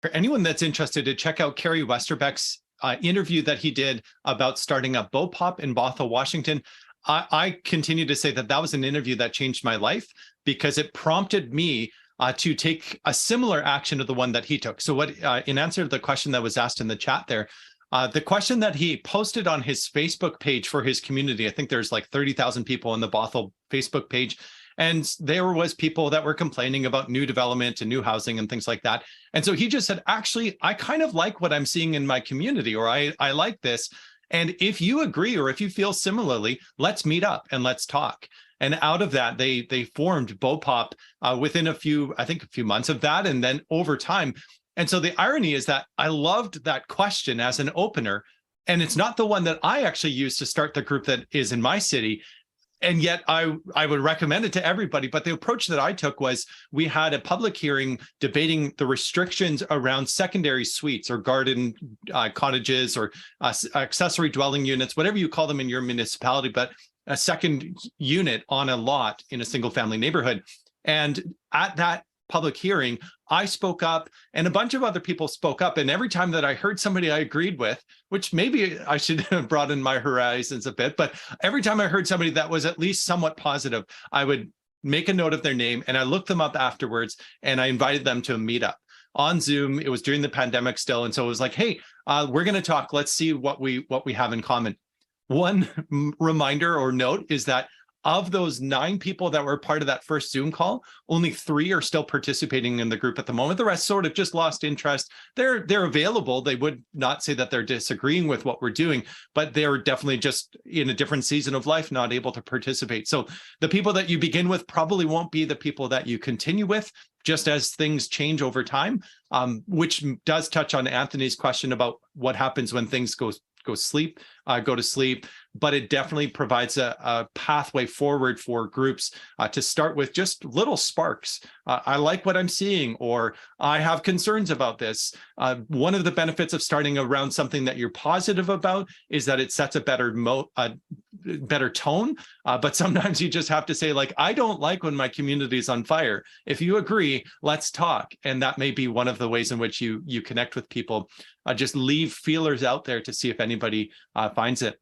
for anyone that's interested to check out Kerry Westerbeck's interview that he did about starting up Bopop in Bothell, Washington. I continue to say that that was an interview that changed my life because it prompted me to take a similar action to the one that he took. So what, in answer to the question that was asked in the chat there, the question that he posted on his Facebook page for his community, I think there's like 30,000 people on the Bothell Facebook page. And there was people that were complaining about new development and new housing and things like that. And so he just said, actually, I kind of like what I'm seeing in my community, or I like this. And if you agree, or if you feel similarly, let's meet up and let's talk. And out of that, they formed Bopop within a few months of that, and then over time. And so the irony is that I loved that question as an opener, and it's not the one that I actually used to start the group that is in my city. And yet I would recommend it to everybody. But the approach that I took was we had a public hearing debating the restrictions around secondary suites or garden cottages or accessory dwelling units, whatever you call them in your municipality, but a second unit on a lot in a single family neighborhood. And at that public hearing, I spoke up and a bunch of other people spoke up. And every time that I heard somebody I agreed with, which maybe I should have broadened my horizons a bit, but every time I heard somebody that was at least somewhat positive, I would make a note of their name and I looked them up afterwards and I invited them to a meetup on Zoom. It was during the pandemic still. And so it was like, hey, we're going to talk. Let's see what we have in common. One reminder or note is that of those 9 people that were part of that first Zoom call, only 3 are still participating in the group at the moment. The rest sort of just lost interest. They're available. They would not say that they're disagreeing with what we're doing, but they're definitely just in a different season of life, not able to participate. So the people that you begin with probably won't be the people that you continue with, just as things change over time, which does touch on Anthony's question about what happens when things go to sleep, but it definitely provides a pathway forward for groups to start with just little sparks. I like what I'm seeing, or I have concerns about this. One of the benefits of starting around something that you're positive about is that it sets a better tone, but sometimes you just have to say, like, I don't like when my community is on fire. If you agree, let's talk. And that may be one of the ways in which you connect with people. Just leave feelers out there to see if anybody finds it.